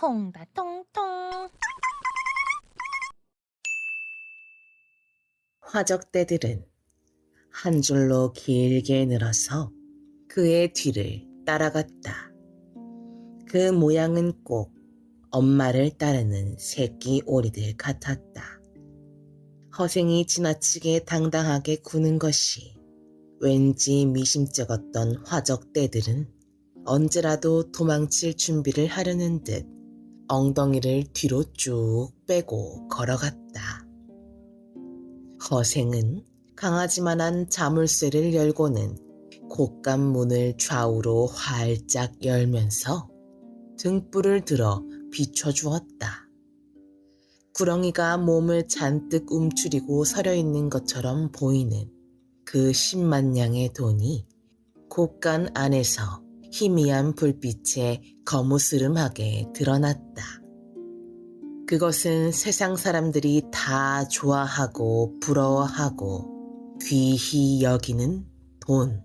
통다 통통. 화적대들은 한 줄로 길게 늘어서 그의 뒤를 따라갔다. 그 모양은 꼭 엄마를 따르는 새끼 오리들 같았다. 허생이 지나치게 당당하게 구는 것이 왠지 미심쩍었던 화적대들은 언제라도 도망칠 준비를 하려는 듯 엉덩이를 뒤로 쭉 빼고 걸어갔다. 허생은 강아지만한 자물쇠를 열고는 곶감 문을 좌우로 활짝 열면서 등불을 들어 비춰주었다. 구렁이가 몸을 잔뜩 움츠리고 서려 있는 것처럼 보이는 그 10만 냥의 돈이 곶감 안에서 희미한 불빛에 거무스름하게 드러났다. 그것은 세상 사람들이 다 좋아하고 부러워하고 귀히 여기는 돈.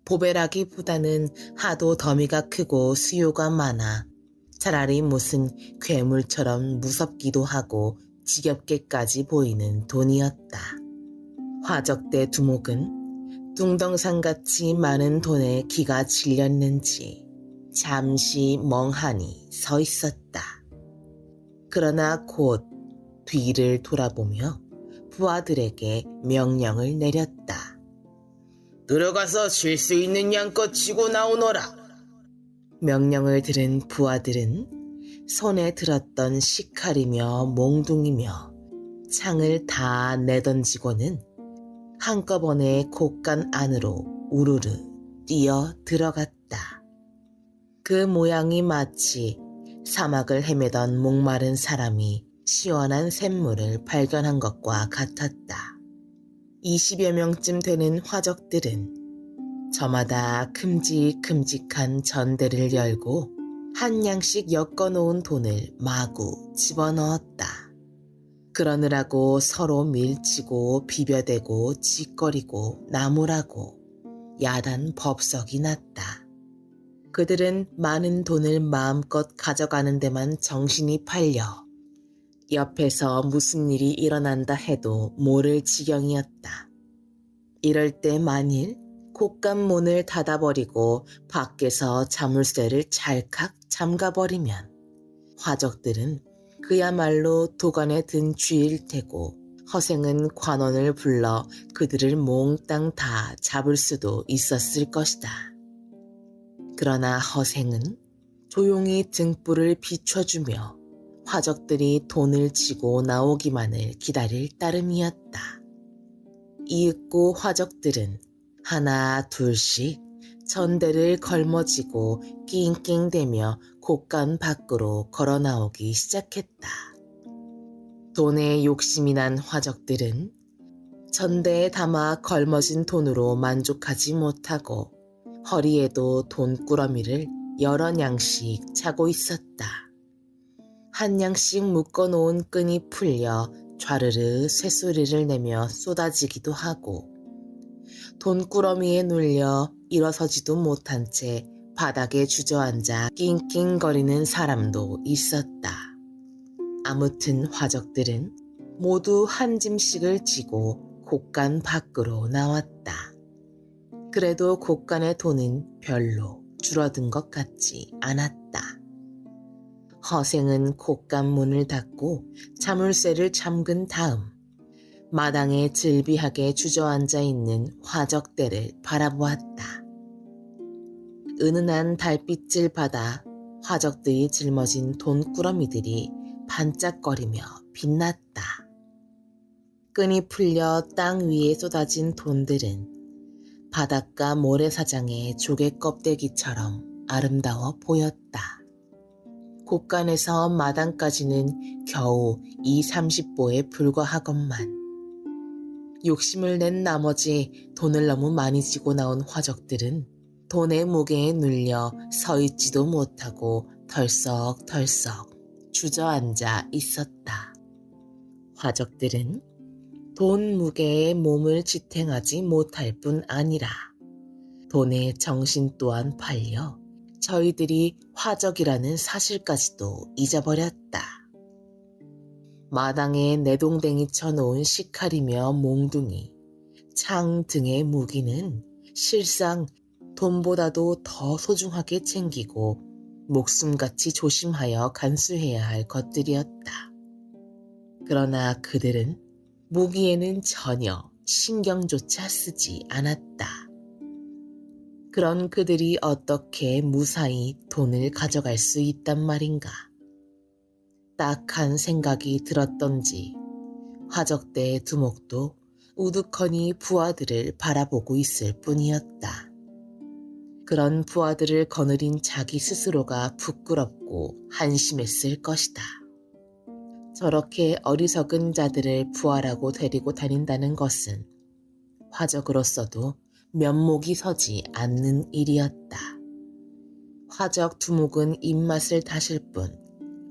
보배라기보다는 하도 더미가 크고 수요가 많아 차라리 무슨 괴물처럼 무섭기도 하고 지겹게까지 보이는 돈이었다. 화적대 두목은 둥덩산같이 많은 돈에 기가 질렸는지 잠시 멍하니 서 있었다. 그러나 곧 뒤를 돌아보며 부하들에게 명령을 내렸다. 들어가서 쉴 수 있는 양껏 치고 나오너라. 명령을 들은 부하들은 손에 들었던 식칼이며 몽둥이며 창을 다 내던지고는 한꺼번에 곶감 안으로 우르르 뛰어 들어갔다. 그 모양이 마치 사막을 헤매던 목마른 사람이 시원한 샘물을 발견한 것과 같았다. 20여 명쯤 되는 화적들은 저마다 큼직큼직한 전대를 열고 한 냥씩 엮어놓은 돈을 마구 집어넣었다. 그러느라고 서로 밀치고 비벼대고 짓거리고 나무라고 야단 법석이 났다. 그들은 많은 돈을 마음껏 가져가는 데만 정신이 팔려 옆에서 무슨 일이 일어난다 해도 모를 지경이었다. 이럴 때 만일 곶감 문을 닫아버리고 밖에서 자물쇠를 찰칵 잠가버리면 화적들은 그야말로 도관에 든 쥐일 테고 허생은 관원을 불러 그들을 몽땅 다 잡을 수도 있었을 것이다. 그러나 허생은 조용히 등불을 비춰주며 화적들이 돈을 지고 나오기만을 기다릴 따름이었다. 이윽고 화적들은 하나 둘씩 전대를 걸머쥐고 낑낑대며 곶감 밖으로 걸어 나오기 시작했다. 돈에 욕심이 난 화적들은 전대에 담아 걸머진 돈으로 만족하지 못하고 허리에도 돈꾸러미를 여러 냥씩 차고 있었다. 한 냥씩 묶어놓은 끈이 풀려 좌르르 쇳소리를 내며 쏟아지기도 하고 돈꾸러미에 눌려 일어서지도 못한 채 바닥에 주저앉아 낑낑거리는 사람도 있었다. 아무튼 화적들은 모두 한 짐씩을 지고 곶감 밖으로 나왔다. 그래도 곶감의 돈은 별로 줄어든 것 같지 않았다. 허생은 곶감 문을 닫고 자물쇠를 잠근 다음 마당에 질비하게 주저앉아 있는 화적대를 바라보았다. 은은한 달빛을 받아 화적들이 짊어진 돈꾸러미들이 반짝거리며 빛났다. 끈이 풀려 땅 위에 쏟아진 돈들은 바닷가 모래사장의 조개 껍데기처럼 아름다워 보였다. 곳간에서 마당까지는 겨우 20-30보에 불과하건만 욕심을 낸 나머지 돈을 너무 많이 지고 나온 화적들은 돈의 무게에 눌려 서 있지도 못하고 덜썩덜썩 주저앉아 있었다. 화적들은 돈 무게에 몸을 지탱하지 못할 뿐 아니라 돈의 정신 또한 팔려 저희들이 화적이라는 사실까지도 잊어버렸다. 마당에 내동댕이 쳐놓은 시칼이며 몽둥이, 창 등의 무기는 실상 돈보다도 더 소중하게 챙기고 목숨같이 조심하여 간수해야 할 것들이었다. 그러나 그들은 무기에는 전혀 신경조차 쓰지 않았다. 그런 그들이 어떻게 무사히 돈을 가져갈 수 있단 말인가. 딱한 생각이 들었던지 화적대의 두목도 우두커니 부하들을 바라보고 있을 뿐이었다. 그런 부하들을 거느린 자기 스스로가 부끄럽고 한심했을 것이다. 저렇게 어리석은 자들을 부하라고 데리고 다닌다는 것은 화적으로서도 면목이 서지 않는 일이었다. 화적 두목은 입맛을 다실 뿐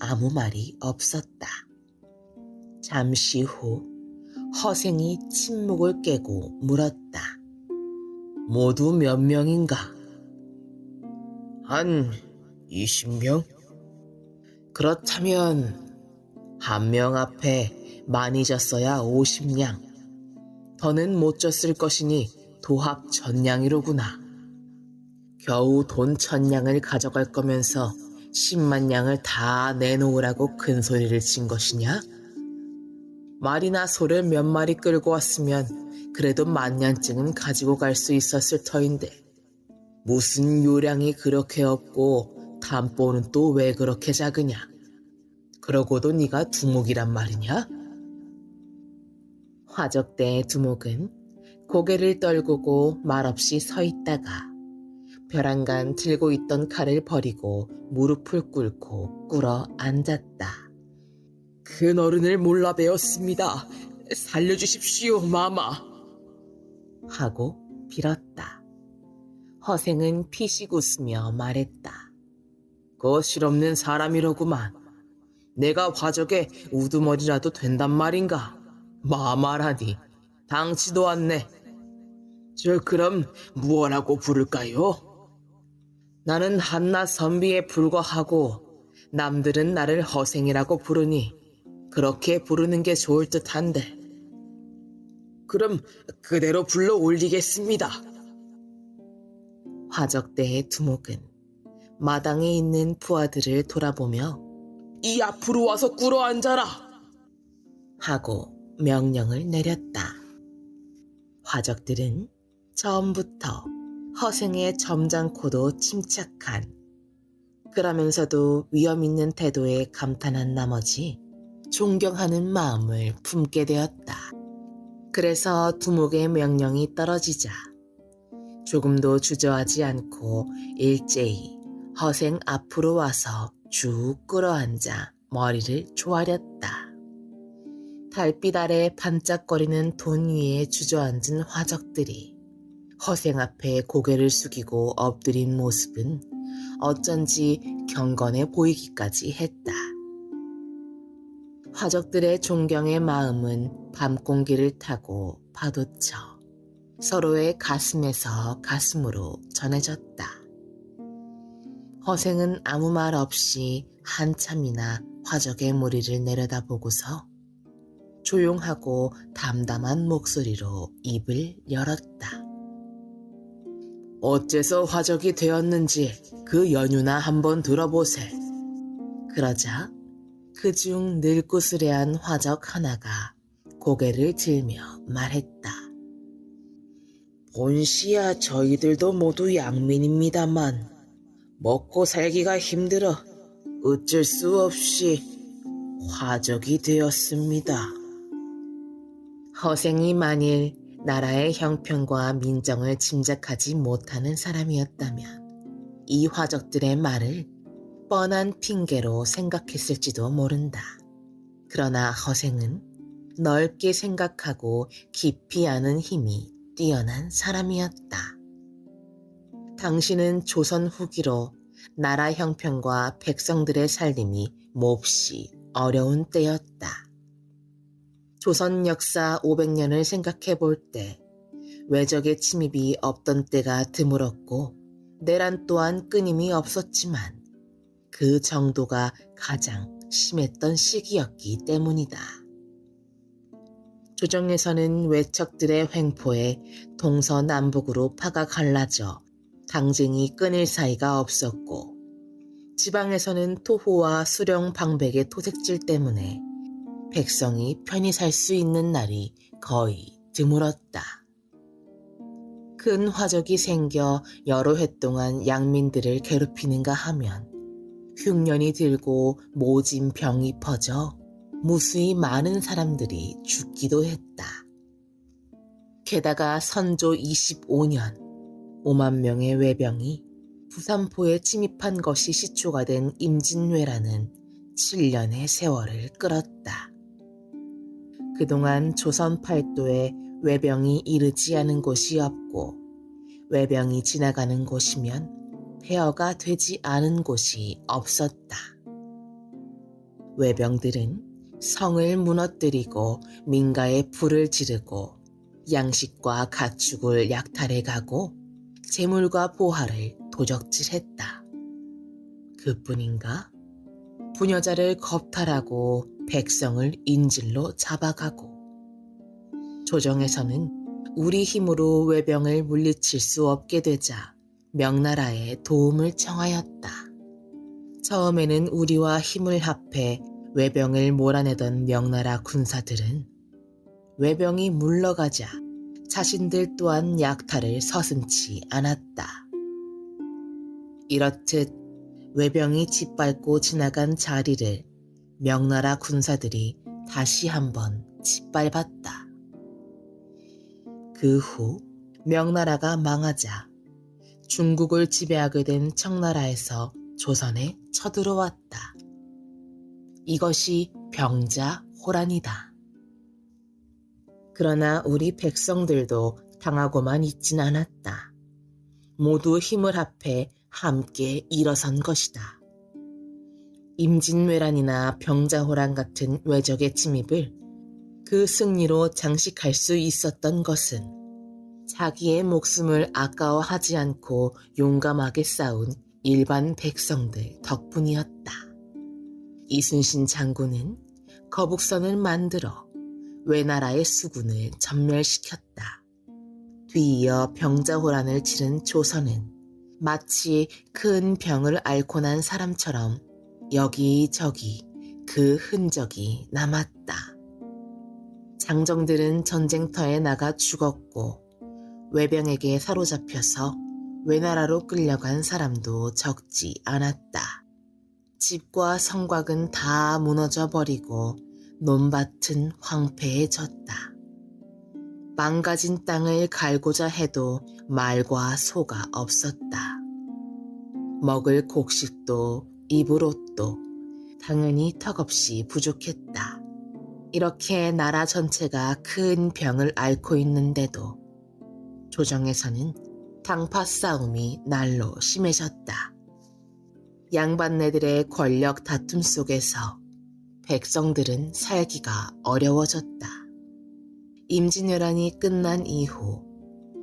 아무 말이 없었다. 잠시 후 허생이 침묵을 깨고 물었다. 모두 몇 명인가? 한 20명? 그렇다면 한 명 앞에 많이 졌어야 50냥. 더는 못 졌을 것이니 도합 1000냥이로구나. 겨우 돈 1000냥을 가져갈 거면서 10만 냥을 다 내놓으라고 큰 소리를 친 것이냐? 말이나 소를 몇 마리 끌고 왔으면 그래도 10,000냥쯤은 가지고 갈 수 있었을 터인데 무슨 요량이 그렇게 없고 담보는 또 왜 그렇게 작으냐? 그러고도 네가 두목이란 말이냐? 화적대의 두목은 고개를 떨구고 말없이 서 있다가 벼랑간 들고 있던 칼을 버리고 무릎을 꿇고 꿇어 앉았다. 큰 어른을 몰라 배웠습니다. 살려주십시오, 마마. 하고 빌었다. 허생은 피식 웃으며 말했다. 그 실없는 사람이로구만. 내가 화적의 우두머리라도 된단 말인가? 마마라니, 당치도 않네. 저 그럼 무엇라고 부를까요? 나는 한낱 선비에 불과하고 남들은 나를 허생이라고 부르니 그렇게 부르는 게 좋을 듯한데. 그럼 그대로 불러 올리겠습니다. 화적대의 두목은 마당에 있는 부하들을 돌아보며 이 앞으로 와서 꿇어 앉아라! 하고 명령을 내렸다. 화적들은 처음부터 허생의 점잖고도 침착한, 그러면서도 위험 있는 태도에 감탄한 나머지 존경하는 마음을 품게 되었다. 그래서 두목의 명령이 떨어지자 조금도 주저하지 않고 일제히 허생 앞으로 와서 쭉 끌어앉아 머리를 조아렸다. 달빛 아래 반짝거리는 돈 위에 주저앉은 화적들이 허생 앞에 고개를 숙이고 엎드린 모습은 어쩐지 경건해 보이기까지 했다. 화적들의 존경의 마음은 밤 공기를 타고 파도쳐 서로의 가슴에서 가슴으로 전해졌다. 허생은 아무 말 없이 한참이나 화적의 무리를 내려다보고서 조용하고 담담한 목소리로 입을 열었다. 어째서 화적이 되었는지 그 연유나 한번 들어보세. 그러자 그중 늙구스레한 화적 하나가 고개를 들며 말했다. 본시야 저희들도 모두 양민입니다만 먹고 살기가 힘들어 어쩔 수 없이 화적이 되었습니다. 허생이 만일 나라의 형편과 민정을 짐작하지 못하는 사람이었다면 이 화적들의 말을 뻔한 핑계로 생각했을지도 모른다. 그러나 허생은 넓게 생각하고 깊이 아는 힘이 뛰어난 사람이었다. 당신은 조선 후기로 나라 형편과 백성들의 살림이 몹시 어려운 때였다. 조선 역사 500년을 생각해 볼 때 외적의 침입이 없던 때가 드물었고 내란 또한 끊임이 없었지만 그 정도가 가장 심했던 시기였기 때문이다. 조정에서는 외척들의 횡포에 동서남북으로 파가 갈라져 당쟁이 끊일 사이가 없었고, 지방에서는 토호와 수령 방백의 토색질 때문에 백성이 편히 살 수 있는 날이 거의 드물었다. 큰 화적이 생겨 여러 해 동안 양민들을 괴롭히는가 하면 흉년이 들고 모진 병이 퍼져 무수히 많은 사람들이 죽기도 했다. 게다가 선조 25년 5만 명의 외병이 부산포에 침입한 것이 시초가 된 임진왜란은 7년의 세월을 끌었다. 그동안 조선 팔도에 외병이 이르지 않은 곳이 없고, 외병이 지나가는 곳이면 폐허가 되지 않은 곳이 없었다. 외병들은 성을 무너뜨리고 민가에 불을 지르고 양식과 가축을 약탈해 가고 재물과 보화를 도적질했다. 그뿐인가? 부녀자를 겁탈하고 백성을 인질로 잡아가고, 조정에서는 우리 힘으로 외병을 물리칠 수 없게 되자 명나라에 도움을 청하였다. 처음에는 우리와 힘을 합해 외병을 몰아내던 명나라 군사들은 외병이 물러가자 자신들 또한 약탈을 서슴지 않았다. 이렇듯 외병이 짓밟고 지나간 자리를 명나라 군사들이 다시 한번 짓밟았다. 그 후 명나라가 망하자 중국을 지배하게 된 청나라에서 조선에 쳐들어왔다. 이것이 병자호란이다. 그러나 우리 백성들도 당하고만 있진 않았다. 모두 힘을 합해 함께 일어선 것이다. 임진왜란이나 병자호란 같은 외적의 침입을 그 승리로 장식할 수 있었던 것은 자기의 목숨을 아까워하지 않고 용감하게 싸운 일반 백성들 덕분이었다. 이순신 장군은 거북선을 만들어 외나라의 수군을 전멸시켰다. 뒤이어 병자호란을 치른 조선은 마치 큰 병을 앓고 난 사람처럼 여기저기 그 흔적이 남았다. 장정들은 전쟁터에 나가 죽었고, 외병에게 사로잡혀서 외나라로 끌려간 사람도 적지 않았다. 집과 성곽은 다 무너져 버리고 논밭은 황폐해졌다. 망가진 땅을 갈고자 해도 말과 소가 없었다. 먹을 곡식도 입을 옷도 당연히 턱없이 부족했다. 이렇게 나라 전체가 큰 병을 앓고 있는데도 조정에서는 당파 싸움이 날로 심해졌다. 양반네들의 권력 다툼 속에서 백성들은 살기가 어려워졌다. 임진왜란이 끝난 이후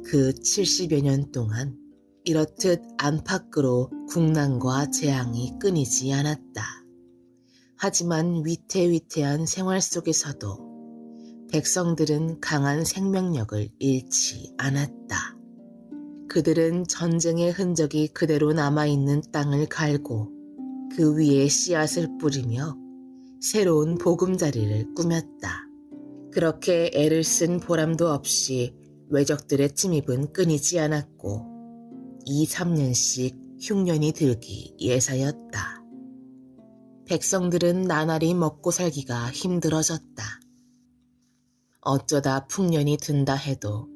그 70여 년 동안 이렇듯 안팎으로 국난과 재앙이 끊이지 않았다. 하지만 위태위태한 생활 속에서도 백성들은 강한 생명력을 잃지 않았다. 그들은 전쟁의 흔적이 그대로 남아있는 땅을 갈고 그 위에 씨앗을 뿌리며 새로운 보금자리를 꾸몄다. 그렇게 애를 쓴 보람도 없이 외적들의 침입은 끊이지 않았고 2, 3년씩 흉년이 들기 예사였다. 백성들은 나날이 먹고 살기가 힘들어졌다. 어쩌다 풍년이 든다 해도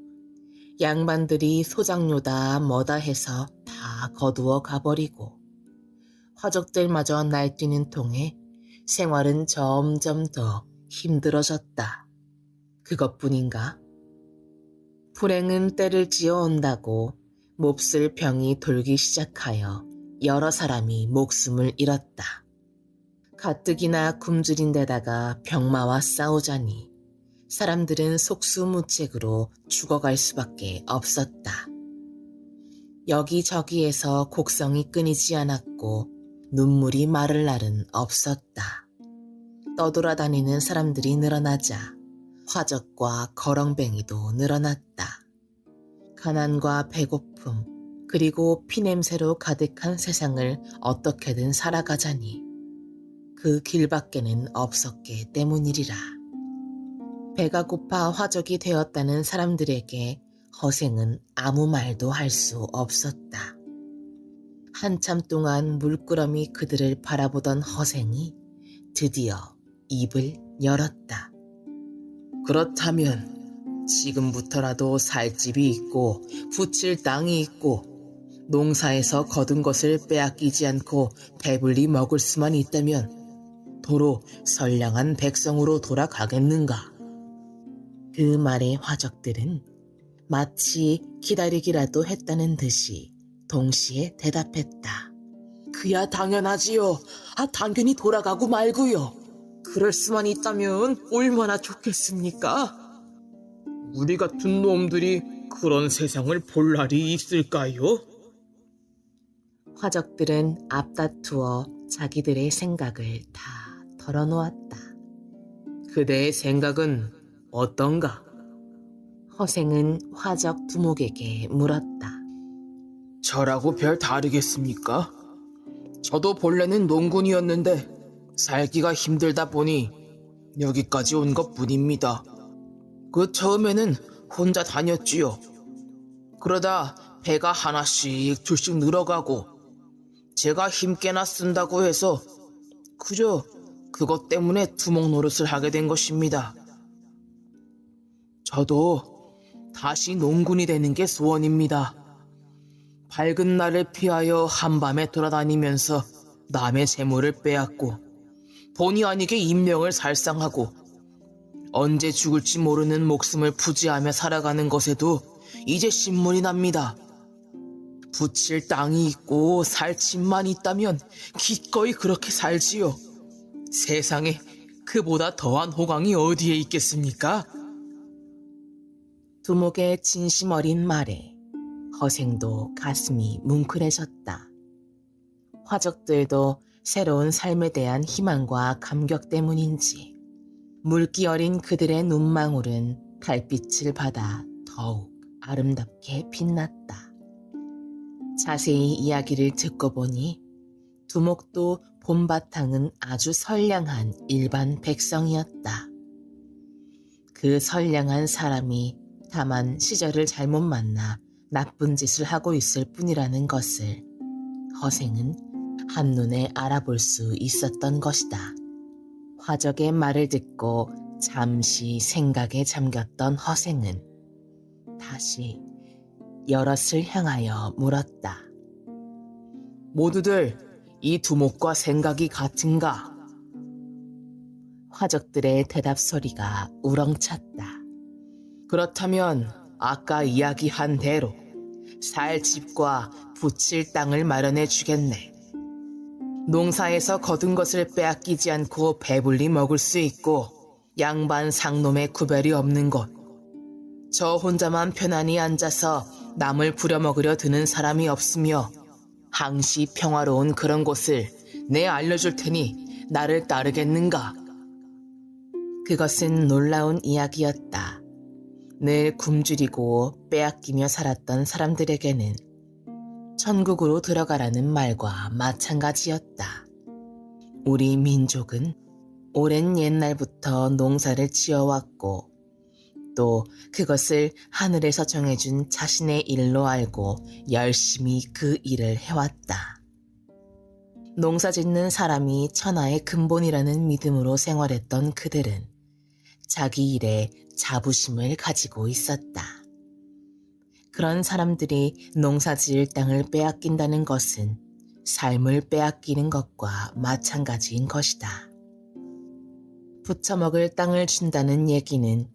양반들이 소장료다 뭐다 해서 다 거두어 가버리고 화적들마저 날뛰는 통에 생활은 점점 더 힘들어졌다. 그것뿐인가? 불행은 때를 지어 온다고 몹쓸 병이 돌기 시작하여 여러 사람이 목숨을 잃었다. 가뜩이나 굶주린데다가 병마와 싸우자니 사람들은 속수무책으로 죽어갈 수밖에 없었다. 여기저기에서 곡성이 끊이지 않았고 눈물이 마를 날은 없었다. 떠돌아다니는 사람들이 늘어나자 화적과 거렁뱅이도 늘어났다. 가난과 배고픔 그리고 피냄새로 가득한 세상을 어떻게든 살아가자니 그 길밖에는 없었기 때문이리라. 배가 고파 화적이 되었다는 사람들에게 허생은 아무 말도 할 수 없었다. 한참 동안 물끄러미 그들을 바라보던 허생이 드디어 입을 열었다. 그렇다면 지금부터라도 살 집이 있고 붙일 땅이 있고 농사에서 거둔 것을 빼앗기지 않고 배불리 먹을 수만 있다면 도로 선량한 백성으로 돌아가겠는가? 그 말에 화적들은 마치 기다리기라도 했다는 듯이 동시에 대답했다. 그야 당연하지요. 당연히 돌아가고 말고요. 그럴 수만 있다면 얼마나 좋겠습니까? 우리 같은 놈들이 그런 세상을 볼 날이 있을까요? 화적들은 앞다투어 자기들의 생각을 다 털어놓았다. 그대의 생각은 어떤가? 허생은 화적 두목에게 물었다. 저라고 별 다르겠습니까? 저도 본래는 농군이었는데 살기가 힘들다 보니 여기까지 온 것뿐입니다. 그 처음에는 혼자 다녔지요. 그러다 배가 하나씩 둘씩 늘어가고 제가 힘께나 쓴다고 해서 그저 그것 때문에 두목 노릇을 하게 된 것입니다. 저도 다시 농군이 되는 게 소원입니다. 밝은 날을 피하여 한밤에 돌아다니면서 남의 재물을 빼앗고 본의 아니게 인명을 살상하고 언제 죽을지 모르는 목숨을 부지하며 살아가는 것에도 이제 신물이 납니다. 붙일 땅이 있고 살 집만 있다면 기꺼이 그렇게 살지요. 세상에 그보다 더한 호강이 어디에 있겠습니까? 두목의 진심 어린 말에 허생도 가슴이 뭉클해졌다. 화적들도 새로운 삶에 대한 희망과 감격 때문인지 물기 어린 그들의 눈망울은 달빛을 받아 더욱 아름답게 빛났다. 자세히 이야기를 듣고 보니 두목도 본바탕은 아주 선량한 일반 백성이었다. 그 선량한 사람이 다만 시절을 잘못 만나 나쁜 짓을 하고 있을 뿐이라는 것을 허생은 한눈에 알아볼 수 있었던 것이다. 화적의 말을 듣고 잠시 생각에 잠겼던 허생은 다시 여럿을 향하여 물었다. 모두들 이 두목과 생각이 같은가? 화적들의 대답 소리가 우렁찼다. 그렇다면 아까 이야기한 대로 살 집과 붙일 땅을 마련해 주겠네. 농사에서 거둔 것을 빼앗기지 않고 배불리 먹을 수 있고 양반 상놈의 구별이 없는 곳. 저 혼자만 편안히 앉아서 남을 부려먹으려 드는 사람이 없으며 항시 평화로운 그런 곳을 내 알려줄 테니 나를 따르겠는가? 그것은 놀라운 이야기였다. 늘 굶주리고 빼앗기며 살았던 사람들에게는 천국으로 들어가라는 말과 마찬가지였다. 우리 민족은 오랜 옛날부터 농사를 지어왔고 또 그것을 하늘에서 정해준 자신의 일로 알고 열심히 그 일을 해왔다. 농사 짓는 사람이 천하의 근본이라는 믿음으로 생활했던 그들은 자기 일에 자부심을 가지고 있었다. 그런 사람들이 농사 지을 땅을 빼앗긴다는 것은 삶을 빼앗기는 것과 마찬가지인 것이다. 부쳐먹을 땅을 준다는 얘기는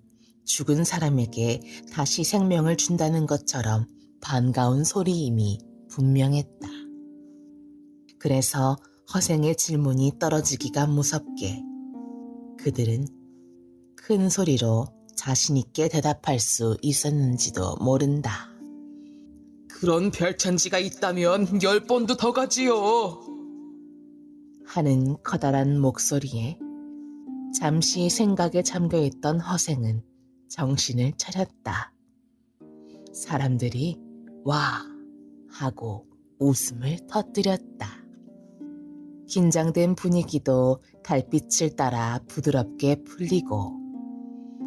죽은 사람에게 다시 생명을 준다는 것처럼 반가운 소리임이 분명했다. 그래서 허생의 질문이 떨어지기가 무섭게 그들은 큰 소리로 자신 있게 대답할 수 있었는지도 모른다. 그런 별천지가 있다면 10번도 더 가지요. 하는 커다란 목소리에 잠시 생각에 잠겨있던 허생은 정신을 차렸다. 사람들이 와 하고 웃음을 터뜨렸다. 긴장된 분위기도 달빛을 따라 부드럽게 풀리고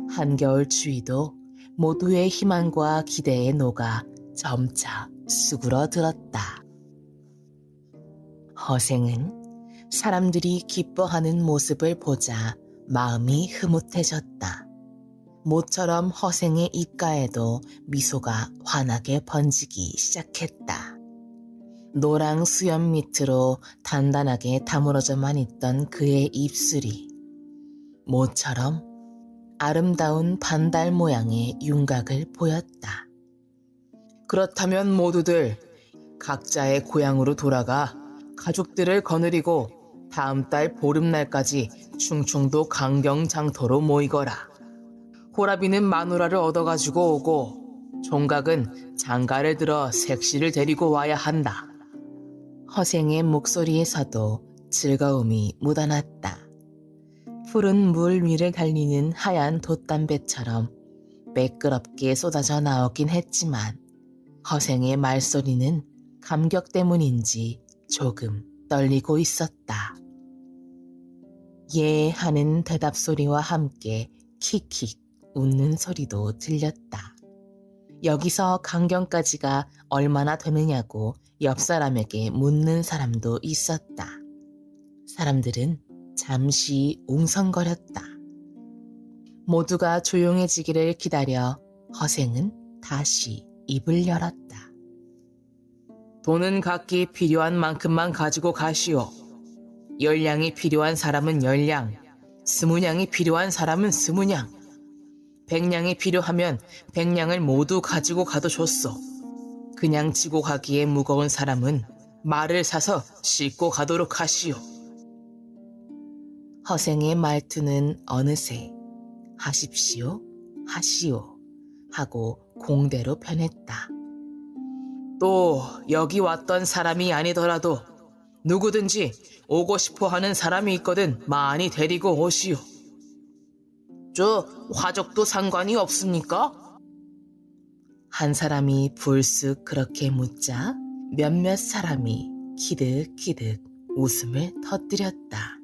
한겨울 추위도 모두의 희망과 기대에 녹아 점차 수그러들었다. 허생은 사람들이 기뻐하는 모습을 보자 마음이 흐뭇해졌다. 모처럼 허생의 입가에도 미소가 환하게 번지기 시작했다. 노랑 수염 밑으로 단단하게 다물어져만 있던 그의 입술이 모처럼 아름다운 반달 모양의 윤곽을 보였다. 그렇다면 모두들 각자의 고향으로 돌아가 가족들을 거느리고 다음 달 보름날까지 충청도 강경장터로 모이거라. 호라비는 마누라를 얻어가지고 오고 총각은 장가를 들어 색시를 데리고 와야 한다. 허생의 목소리에서도 즐거움이 묻어났다. 푸른 물 위를 달리는 하얀 돛담배처럼 매끄럽게 쏟아져 나오긴 했지만 허생의 말소리는 감격 때문인지 조금 떨리고 있었다. 예 하는 대답 소리와 함께 킥킥 웃는 소리도 들렸다. 여기서 강경까지가 얼마나 되느냐고 옆 사람에게 묻는 사람도 있었다. 사람들은 잠시 웅성거렸다. 모두가 조용해지기를 기다려 허생은 다시 입을 열었다. 돈은 각기 필요한 만큼만 가지고 가시오. 10냥이 필요한 사람은 10냥, 20냥이 필요한 사람은 20냥, 100냥이 필요하면 100냥을 모두 가지고 가도 좋소. 그냥 지고 가기에 무거운 사람은 말을 사서 싣고 가도록 하시오. 허생의 말투는 어느새 하십시오, 하시오 하고 공대로 변했다. 또 여기 왔던 사람이 아니더라도 누구든지 오고 싶어 하는 사람이 있거든 많이 데리고 오시오. 저 화적도 상관이 없습니까? 한 사람이 불쑥 그렇게 묻자 몇몇 사람이 키득키득 웃음을 터뜨렸다.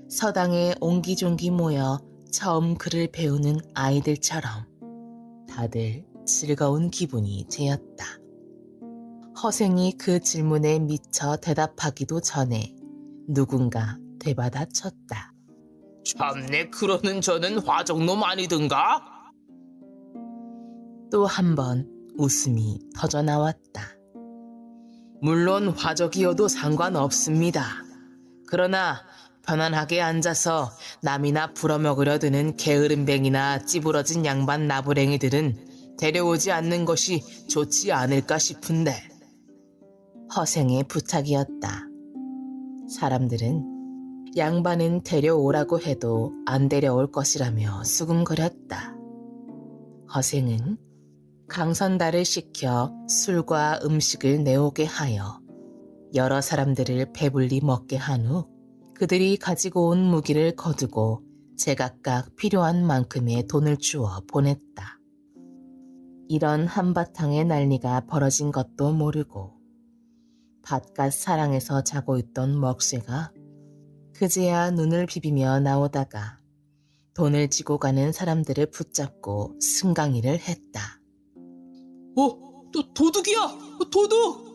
서당에 옹기종기 모여 처음 글을 배우는 아이들처럼 다들 즐거운 기분이 되었다. 허생이 그 질문에 미처 대답하기도 전에 누군가 되받아쳤다. 참내 그러는 저는 화적놈 아니든가? 또 한 번 웃음이 터져나왔다. 물론 화적이어도 상관없습니다. 그러나 편안하게 앉아서 남이나 불어먹으려 드는 게으름뱅이나 찌부러진 양반 나부랭이들은 데려오지 않는 것이 좋지 않을까 싶은데. 허생의 부탁이었다. 사람들은 양반은 데려오라고 해도 안 데려올 것이라며 수군거렸다. 허생은 강선달을 시켜 술과 음식을 내오게 하여 여러 사람들을 배불리 먹게 한 후 그들이 가지고 온 무기를 거두고 제각각 필요한 만큼의 돈을 주어 보냈다. 이런 한바탕의 난리가 벌어진 것도 모르고 밭갓 사랑에서 자고 있던 먹새가 그제야 눈을 비비며 나오다가 돈을 지고 가는 사람들을 붙잡고 승강이를 했다. 도둑이야! 도둑!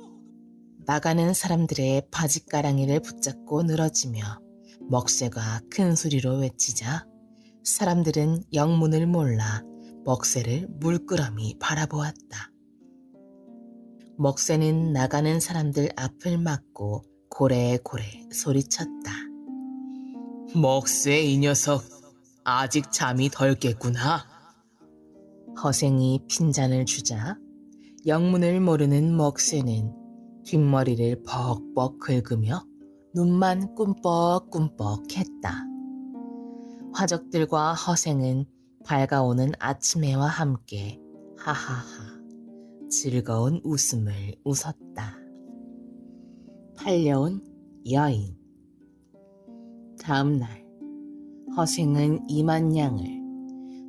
나가는 사람들의 바짓가랑이를 붙잡고 늘어지며 먹새가 큰 소리로 외치자 사람들은 영문을 몰라 먹새를 물끄러미 바라보았다. 먹새는 나가는 사람들 앞을 막고 고래고래 소리쳤다. 먹새 이 녀석 아직 잠이 덜 깼구나. 허생이 핀잔을 주자 영문을 모르는 먹새는 뒷머리를 벅벅 긁으며 눈만 꿈뻑꿈뻑 했다. 화적들과 허생은 밝아오는 아침해와 함께 하하하 즐거운 웃음을 웃었다. 팔려온 여인. 다음 날 허생은 2만 냥을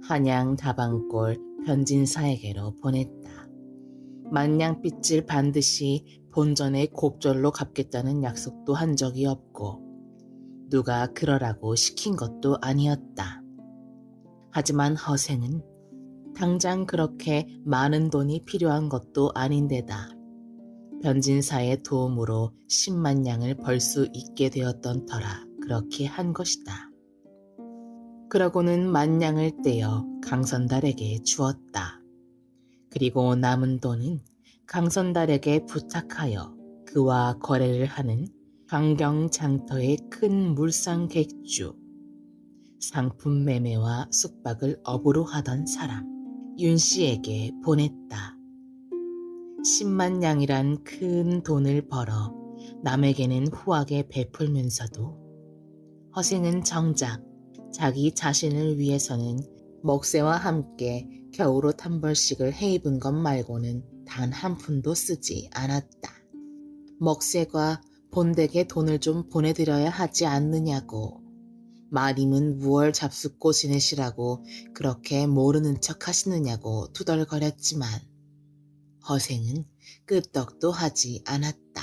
한양 다방골 변진사에게로 보냈다. 만냥빚을 반드시 본전의 곱절로 갚겠다는 약속도 한 적이 없고 누가 그러라고 시킨 것도 아니었다. 하지만 허생은 당장 그렇게 많은 돈이 필요한 것도 아닌데다 변진사의 도움으로 10만 냥을 벌 수 있게 되었던 터라 그렇게 한 것이다. 그러고는 1만 냥을 떼어 강선달에게 주었다. 그리고 남은 돈은 강선달에게 부탁하여 그와 거래를 하는 강경장터의 큰 물상 객주, 상품 매매와 숙박을 업으로 하던 사람 윤씨에게 보냈다. 10만 냥이란 큰 돈을 벌어 남에게는 후하게 베풀면서도 허생은 정작 자기 자신을 위해서는 먹새와 함께 겨울옷 한 벌씩을 해입은 것 말고는 단 한 푼도 쓰지 않았다. 먹새가 본댁에 돈을 좀 보내드려야 하지 않느냐고, 마님은 무얼 잡숫고 지내시라고 그렇게 모르는 척 하시느냐고 투덜거렸지만 허생은 끄떡도 하지 않았다.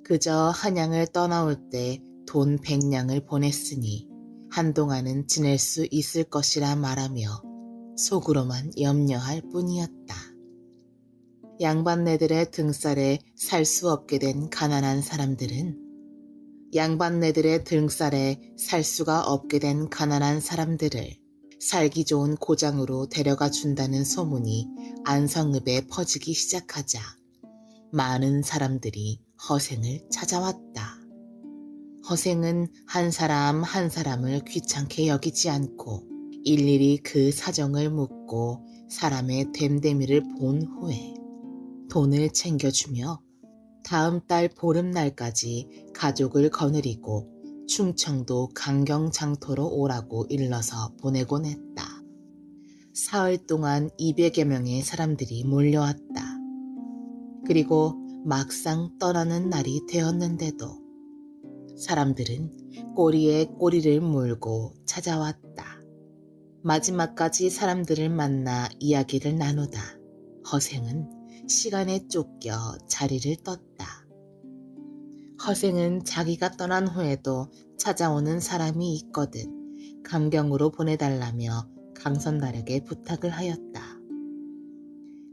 그저 한양을 떠나올 때 돈 100냥을 보냈으니 한동안은 지낼 수 있을 것이라 말하며 속으로만 염려할 뿐이었다. 양반네들의 등살에 살 수 없게 된 가난한 사람들은 양반네들의 등살에 살 수가 없게 된 가난한 사람들을 살기 좋은 고장으로 데려가 준다는 소문이 안성읍에 퍼지기 시작하자 많은 사람들이 허생을 찾아왔다. 허생은 한 사람 한 사람을 귀찮게 여기지 않고 일일이 그 사정을 묻고 사람의 됨됨이를 본 후에 돈을 챙겨주며 다음 달 보름날까지 가족을 거느리고 충청도 강경장터로 오라고 일러서 보내곤 했다. 사흘 동안 200여 명의 사람들이 몰려왔다. 그리고 막상 떠나는 날이 되었는데도 사람들은 꼬리에 꼬리를 물고 찾아왔다. 마지막까지 사람들을 만나 이야기를 나누다 허생은 시간에 쫓겨 자리를 떴다. 허생은 자기가 떠난 후에도 찾아오는 사람이 있거든 감경으로 보내달라며 강선달에게 부탁을 하였다.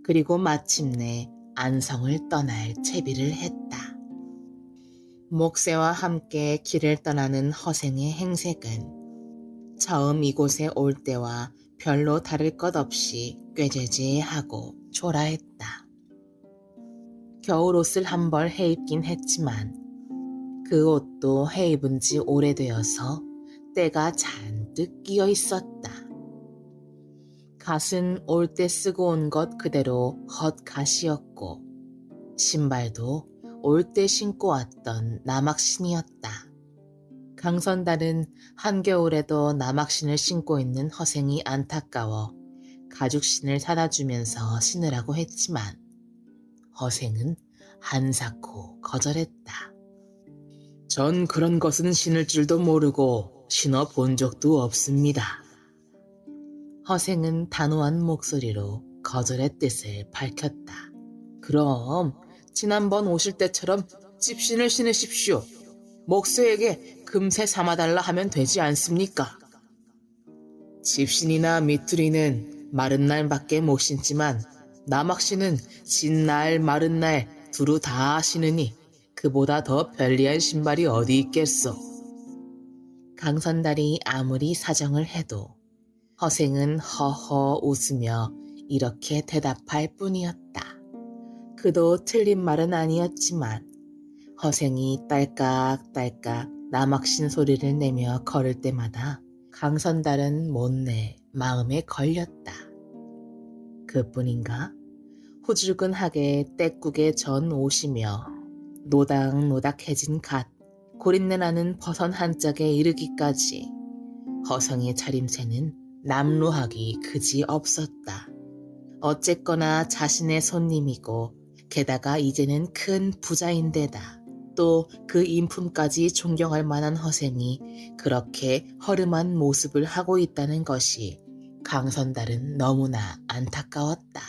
그리고 마침내 안성을 떠날 채비를 했다. 목새와 함께 길을 떠나는 허생의 행색은 처음 이곳에 올 때와 별로 다를 것 없이 꾀죄죄하고 초라했다. 겨울옷을 한 벌 해입긴 했지만 그 옷도 해입은 지 오래되어서 때가 잔뜩 끼어 있었다. 갓은 올 때 쓰고 온 것 그대로 헛갓이었고 신발도 올 때 신고 왔던 남학신이었다. 강선달은 한겨울에도 남학신을 신고 있는 허생이 안타까워 가죽신을 사다 주면서 신으라고 했지만 허생은 한사코 거절했다. 전 그런 것은 신을 줄도 모르고 신어 본 적도 없습니다. 허생은 단호한 목소리로 거절의 뜻을 밝혔다. 그럼 지난번 오실 때처럼 집신을 신으십시오. 목수에게 금세 삼아달라 하면 되지 않습니까? 집신이나 미투리는 마른 날밖에 못 신지만 남학신은 진 날 마른 날 두루 다 신으니 그보다 더 편리한 신발이 어디 있겠소. 강선달이 아무리 사정을 해도 허생은 허허 웃으며 이렇게 대답할 뿐이었다. 그도 틀린 말은 아니었지만 허생이 딸깍딸깍 남학신 소리를 내며 걸을 때마다 강선달은 못내 마음에 걸렸다. 그뿐인가? 후줄근하게 떼국에 전 옷이며 노닥노닥해진 갓, 고린내 나는 버선 한 짝에 이르기까지 허생의 차림새는 남루하기 그지 없었다. 어쨌거나 자신의 손님이고 게다가 이제는 큰 부자인데다 또 그 인품까지 존경할 만한 허생이 그렇게 허름한 모습을 하고 있다는 것이 강선달은 너무나 안타까웠다.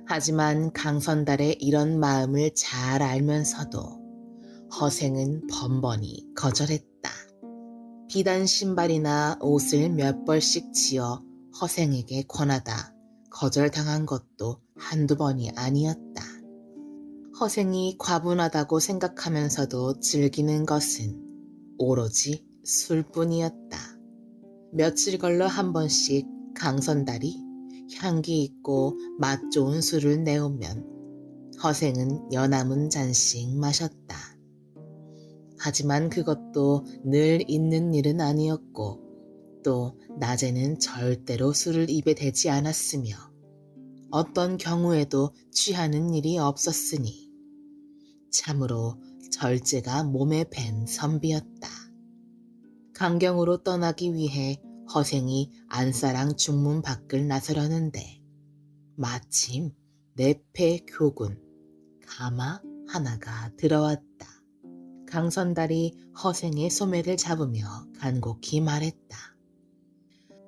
하지만 강선달의 이런 마음을 잘 알면서도 허생은 번번이 거절했다. 비단 신발이나 옷을 몇 벌씩 지어 허생에게 권하다 거절당한 것도 한두 번이 아니었다. 허생이 과분하다고 생각하면서도 즐기는 것은 오로지 술뿐이었다. 며칠 걸러 한 번씩 강선달이 향기 있고 맛 좋은 술을 내오면 허생은 연암은 잔씩 마셨다. 하지만 그것도 늘 있는 일은 아니었고 또 낮에는 절대로 술을 입에 대지 않았으며 어떤 경우에도 취하는 일이 없었으니 참으로 절제가 몸에 밴 선비였다. 강경으로 떠나기 위해 허생이 안사랑 중문 밖을 나서려는데 마침 내패 교군 가마 하나가 들어왔다. 강선달이 허생의 소매를 잡으며 간곡히 말했다.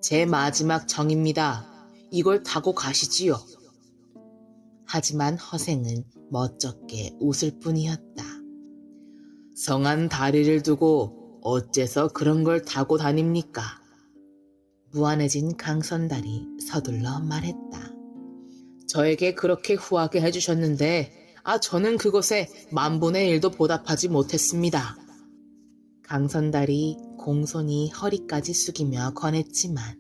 제 마지막 정입니다. 이걸 타고 가시지요. 하지만 허생은 멋쩍게 웃을 뿐이었다. 성한 다리를 두고 어째서 그런 걸 타고 다닙니까? 무안해진 강선달이 서둘러 말했다. 저에게 그렇게 후하게 해주셨는데 저는 그것에 만분의 일도 보답하지 못했습니다. 강선달이 공손히 허리까지 숙이며 권했지만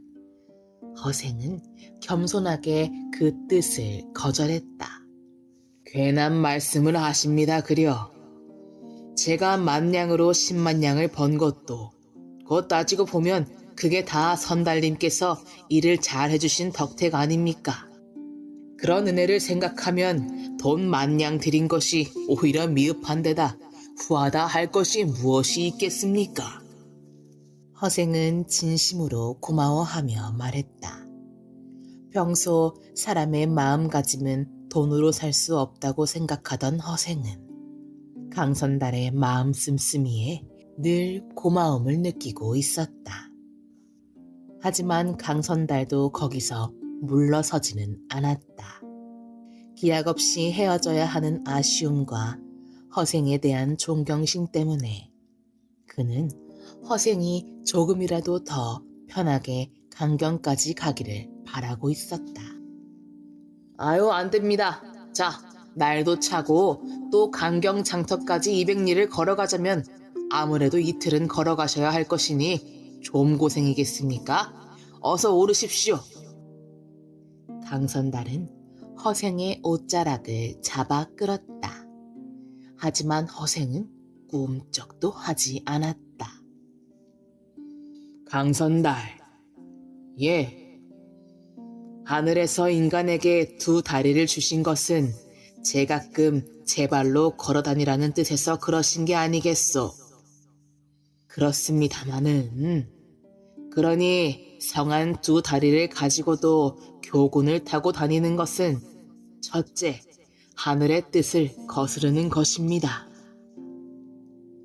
허생은 겸손하게 그 뜻을 거절했다. 괜한 말씀을 하십니다 그려. 제가 만냥으로 10만냥을 번 것도 그거 따지고 보면 그게 다 선달님께서 일을 잘 해주신 덕택 아닙니까? 그런 은혜를 생각하면 돈 만냥 드린 것이 오히려 미흡한 데다 후하다 할 것이 무엇이 있겠습니까? 허생은 진심으로 고마워하며 말했다. 평소 사람의 마음가짐은 돈으로 살 수 없다고 생각하던 허생은 강선달의 마음 씀씀이에 늘 고마움을 느끼고 있었다. 하지만 강선달도 거기서 물러서지는 않았다. 기약 없이 헤어져야 하는 아쉬움과 허생에 대한 존경심 때문에 그는 허생이 조금이라도 더 편하게 강경까지 가기를 바라고 있었다. 아유, 안 됩니다. 자, 날도 차고 또 강경 장터까지 200리를 걸어가자면 아무래도 이틀은 걸어가셔야 할 것이니 좀 고생이겠습니까? 어서 오르십시오. 강선달은 허생의 옷자락을 잡아 끌었다. 하지만 허생은 꿈쩍도 하지 않았다. 강선달, 예. 하늘에서 인간에게 두 다리를 주신 것은 제가끔 제 발로 걸어다니라는 뜻에서 그러신 게 아니겠소. 그렇습니다마는 그러니 성한 두 다리를 가지고도 교군을 타고 다니는 것은 첫째, 하늘의 뜻을 거스르는 것입니다.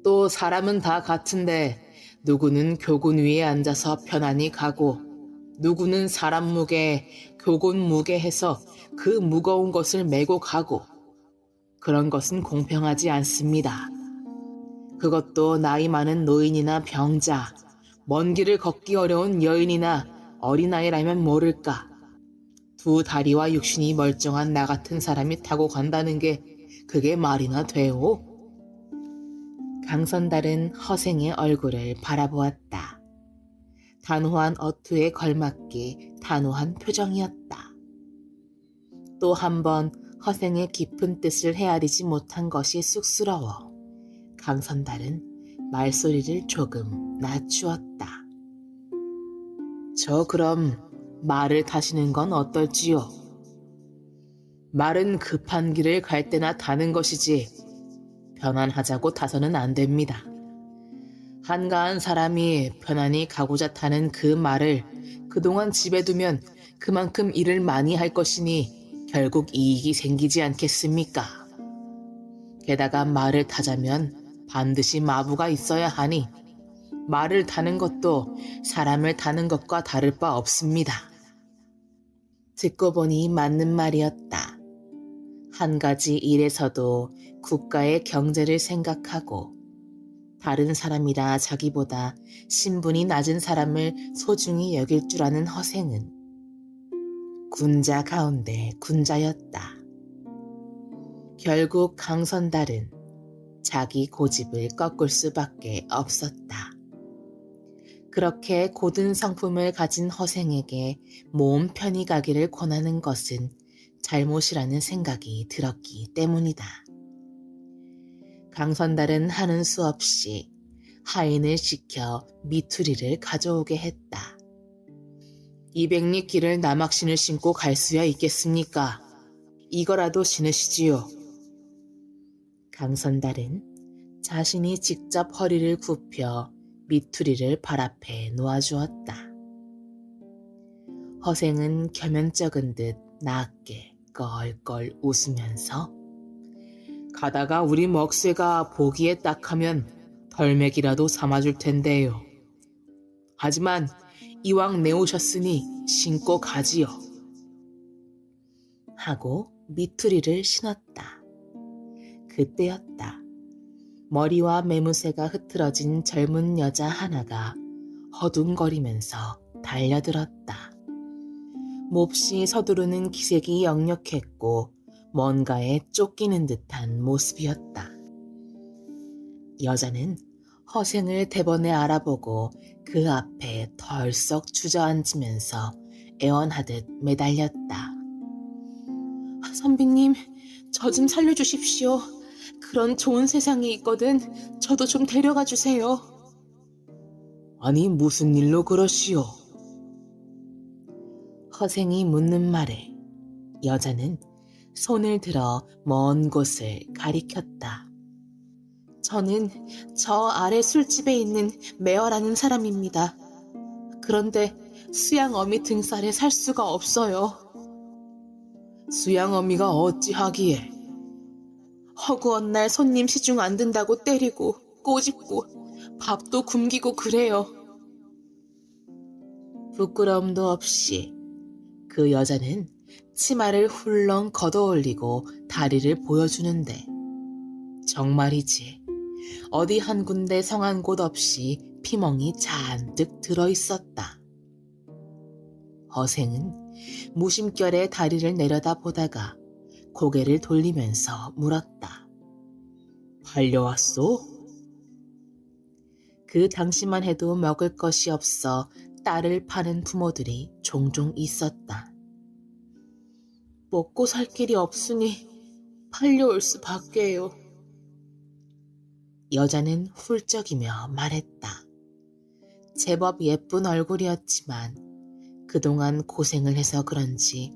또 사람은 다 같은데 누구는 교군 위에 앉아서 편안히 가고 누구는 사람 무게, 교군 무게 해서 그 무거운 것을 메고 가고 그런 것은 공평하지 않습니다. 그것도 나이 많은 노인이나 병자, 먼 길을 걷기 어려운 여인이나 어린아이라면 모를까. 두 다리와 육신이 멀쩡한 나 같은 사람이 타고 간다는 게 그게 말이나 돼요? 강선달은 허생의 얼굴을 바라보았다. 단호한 어투에 걸맞게 단호한 표정이었다. 또 한 번 허생의 깊은 뜻을 헤아리지 못한 것이 쑥스러워 강선달은 말소리를 조금 낮추었다. 저 그럼 말을 타시는 건 어떨지요? 말은 급한 길을 갈 때나 타는 것이지 편안하자고 타서는 안 됩니다. 한가한 사람이 편안히 가고자 타는 그 말을 그동안 집에 두면 그만큼 일을 많이 할 것이니 결국 이익이 생기지 않겠습니까? 게다가 말을 타자면 반드시 마부가 있어야 하니 말을 타는 것도 사람을 타는 것과 다를 바 없습니다. 듣고 보니 맞는 말이었다. 한 가지 일에서도 국가의 경제를 생각하고 다른 사람이라 자기보다 신분이 낮은 사람을 소중히 여길 줄 아는 허생은 군자 가운데 군자였다. 결국 강선달은 자기 고집을 꺾을 수밖에 없었다. 그렇게 고든 성품을 가진 허생에게 몸 편히 가기를 권하는 것은 잘못이라는 생각이 들었기 때문이다. 강선달은 하는 수 없이 하인을 시켜 미투리를 가져오게 했다. 200리 길을 남학신을 신고 갈 수야 있겠습니까? 이거라도 신으시지요. 강선달은 자신이 직접 허리를 굽혀 미투리를 발 앞에 놓아주었다. 허생은 겸연쩍은 듯 낮게 껄껄 웃으면서 가다가 우리 먹새가 보기에 딱하면 덜맥이라도 삼아줄 텐데요. 하지만 이왕 내오셨으니 신고 가지요. 하고 미투리를 신었다. 그때였다. 머리와 매무새가 흐트러진 젊은 여자 하나가 허둥거리면서 달려들었다. 몹시 서두르는 기색이 역력했고 뭔가에 쫓기는 듯한 모습이었다. 여자는 허생을 대번에 알아보고 그 앞에 덜썩 주저앉으면서 애원하듯 매달렸다. 선비님, 저 좀 살려주십시오. 그런 좋은 세상이 있거든 저도 좀 데려가 주세요. 아니 무슨 일로 그러시오? 허생이 묻는 말에 여자는 손을 들어 먼 곳을 가리켰다. 저는 저 아래 술집에 있는 매어라는 사람입니다. 그런데 수양어미 등살에 살 수가 없어요. 수양어미가 어찌하기에? 허구한 날 손님 시중 안 든다고 때리고 꼬집고 밥도 굶기고 그래요. 부끄러움도 없이 그 여자는 치마를 훌렁 걷어올리고 다리를 보여주는데 정말이지 어디 한 군데 성한 곳 없이 피멍이 잔뜩 들어있었다. 허생은 무심결에 다리를 내려다보다가 고개를 돌리면서 물었다. 팔려왔소? 그 당시만 해도 먹을 것이 없어 딸을 파는 부모들이 종종 있었다. 먹고 살 길이 없으니 팔려올 수밖에요. 여자는 훌쩍이며 말했다. 제법 예쁜 얼굴이었지만 그동안 고생을 해서 그런지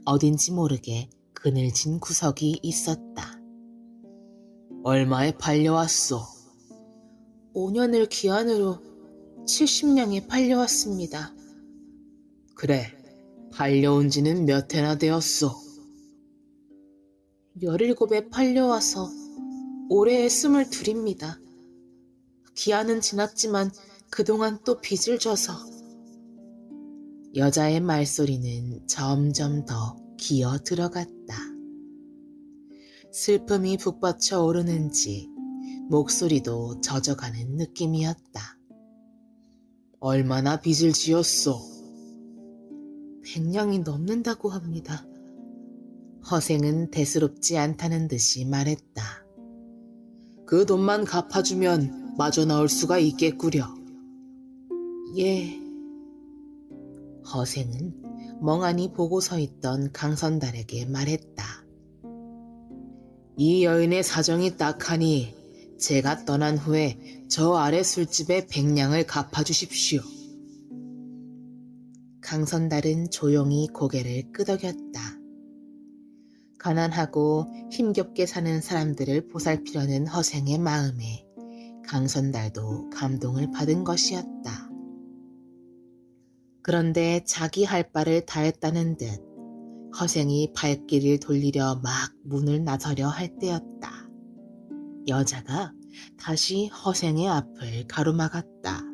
어딘지 모르게 그늘진 구석이 있었다. 얼마에 팔려왔소? 5년을 기한으로 70냥에 팔려왔습니다. 그래, 팔려온 지는 몇 해나 되었소? 17에 팔려와서 올해에 22입니다. 기한은 지났지만 그동안 또 빚을 져서. 여자의 말소리는 점점 더 기어 들어갔다. 슬픔이 북받쳐 오르는지 목소리도 젖어가는 느낌이었다. 얼마나 빚을 지었소? 100냥이 넘는다고 합니다. 허생은 대수롭지 않다는 듯이 말했다. 그 돈만 갚아주면 마저 나올 수가 있겠구려. 예. 허생은 멍하니 보고 서 있던 강선달에게 말했다. 이 여인의 사정이 딱하니 제가 떠난 후에 저 아래 술집에 100냥을 갚아주십시오. 강선달은 조용히 고개를 끄덕였다. 가난하고 힘겹게 사는 사람들을 보살피려는 허생의 마음에 강선달도 감동을 받은 것이었다. 그런데 자기 할 바를 다 했다는 듯 허생이 발길을 돌리려 막 문을 나서려 할 때였다. 여자가 다시 허생의 앞을 가로막았다.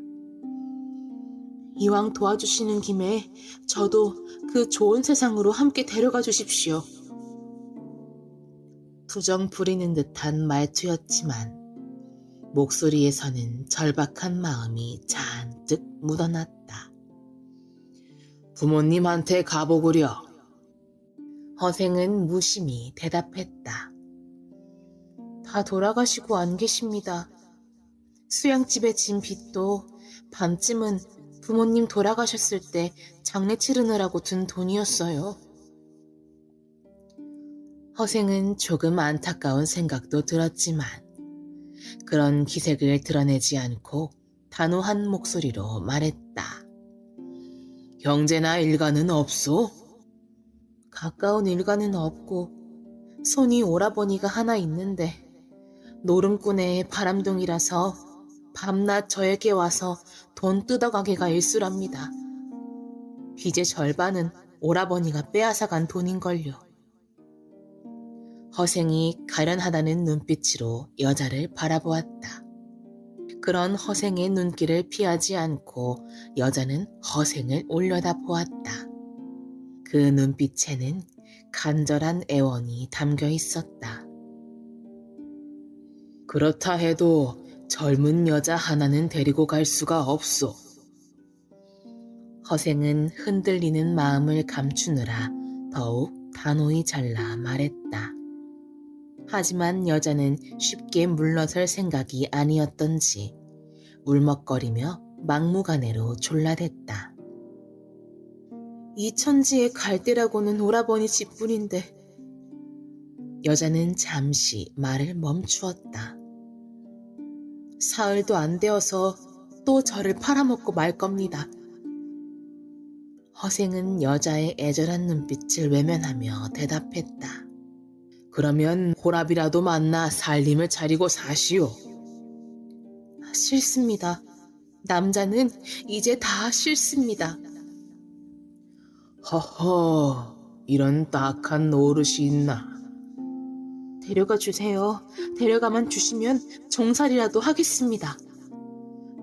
이왕 도와주시는 김에 저도 그 좋은 세상으로 함께 데려가 주십시오. 투정 부리는 듯한 말투였지만 목소리에서는 절박한 마음이 잔뜩 묻어났다. 부모님한테 가보구려. 허생은 무심히 대답했다. 다 돌아가시고 안 계십니다. 수양집에 진 빚도 반쯤은 부모님 돌아가셨을 때 장례 치르느라고 든 돈이었어요. 허생은 조금 안타까운 생각도 들었지만 그런 기색을 드러내지 않고 단호한 목소리로 말했다. 형제나 일가는 없소? 가까운 일가는 없고 손이 오라버니가 하나 있는데 노름꾼의 바람둥이라서 밤낮 저에게 와서 돈 뜯어가기가 일쑤랍니다. 빚의 절반은 오라버니가 빼앗아간 돈인걸요. 허생이 가련하다는 눈빛으로 여자를 바라보았다. 그런 허생의 눈길을 피하지 않고 여자는 허생을 올려다보았다. 그 눈빛에는 간절한 애원이 담겨 있었다. 그렇다 해도 젊은 여자 하나는 데리고 갈 수가 없소. 허생은 흔들리는 마음을 감추느라 더욱 단호히 잘라 말했다. 하지만 여자는 쉽게 물러설 생각이 아니었던지 울먹거리며 막무가내로 졸라댔다. 이 천지에 갈 데라고는 오라버니 집뿐인데. 여자는 잠시 말을 멈추었다. 사흘도 안 되어서 또 저를 팔아먹고 말 겁니다. 허생은 여자의 애절한 눈빛을 외면하며 대답했다. 그러면 호랍이라도 만나 살림을 차리고 사시오. 싫습니다. 남자는 이제 다 싫습니다. 허허, 이런 딱한 노릇이 있나. 데려가 주세요. 데려가만 주시면 종살이라도 하겠습니다.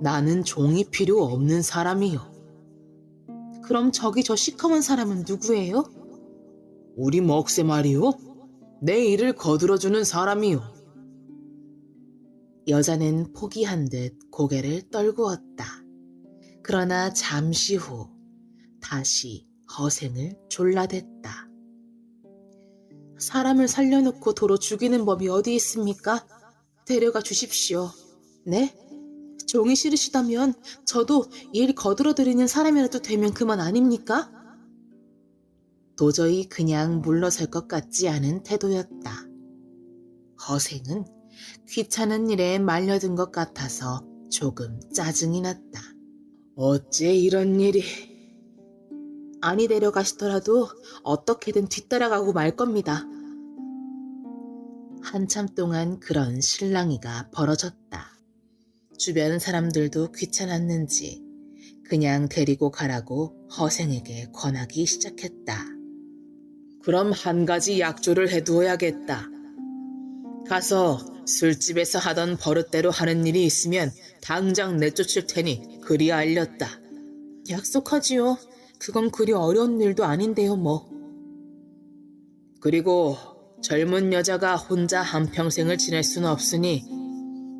나는 종이 필요 없는 사람이요. 그럼 저기 저 시커먼 사람은 누구예요? 우리 먹새 말이요. 내 일을 거들어주는 사람이요. 여자는 포기한 듯 고개를 떨구었다. 그러나 잠시 후 다시 허생을 졸라댔다. 사람을 살려놓고 도로 죽이는 법이 어디 있습니까? 데려가 주십시오. 네? 종이 싫으시다면 저도 일 거들어드리는 사람이라도 되면 그만 아닙니까? 도저히 그냥 물러설 것 같지 않은 태도였다. 허생은 귀찮은 일에 말려든 것 같아서 조금 짜증이 났다. 어째 이런 일이. 아니 데려가시더라도 어떻게든 뒤따라가고 말 겁니다. 한참 동안 그런 실랑이가 벌어졌다. 주변 사람들도 귀찮았는지 그냥 데리고 가라고 허생에게 권하기 시작했다. 그럼 한 가지 약조를 해두어야겠다. 가서 술집에서 하던 버릇대로 하는 일이 있으면 당장 내쫓을 테니 그리 알렸다. 약속하지요. 그건 그리 어려운 일도 아닌데요, 뭐. 그리고 젊은 여자가 혼자 한평생을 지낼 수는 없으니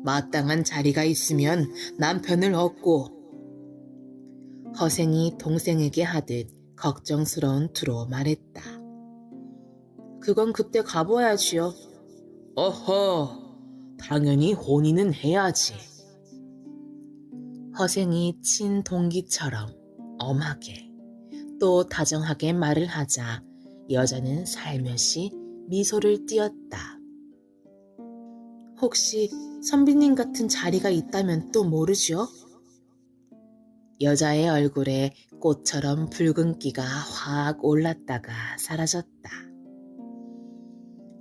마땅한 자리가 있으면 남편을 얻고. 허생이 동생에게 하듯 걱정스러운 투로 말했다. 그건 그때 가봐야지요. 어허, 당연히 혼인은 해야지. 허생이 친동기처럼 엄하게 또 다정하게 말을 하자 여자는 살며시 미소를 띄었다. 혹시 선비님 같은 자리가 있다면 또 모르죠? 여자의 얼굴에 꽃처럼 붉은기가 확 올랐다가 사라졌다.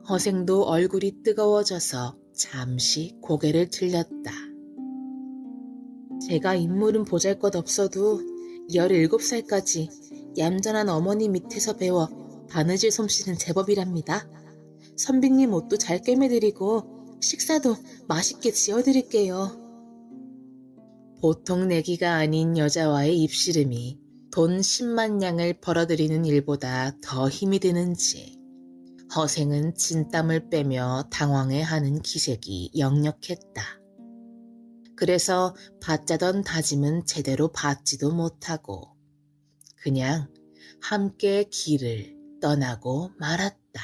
허생도 얼굴이 뜨거워져서 잠시 고개를 들렸다. 제가 인물은 보잘것없어도 17살까지 얌전한 어머니 밑에서 배워 바느질 솜씨는 제법이랍니다. 선비님 옷도 잘 꿰매드리고 식사도 맛있게 지어드릴게요. 보통 내기가 아닌 여자와의 입씨름이 돈 10만 냥을 벌어들이는 일보다 더 힘이 드는지 허생은 진땀을 빼며 당황해하는 기색이 역력했다. 그래서 받자던 다짐은 제대로 받지도 못하고 그냥 함께 길을 떠나고 말았다.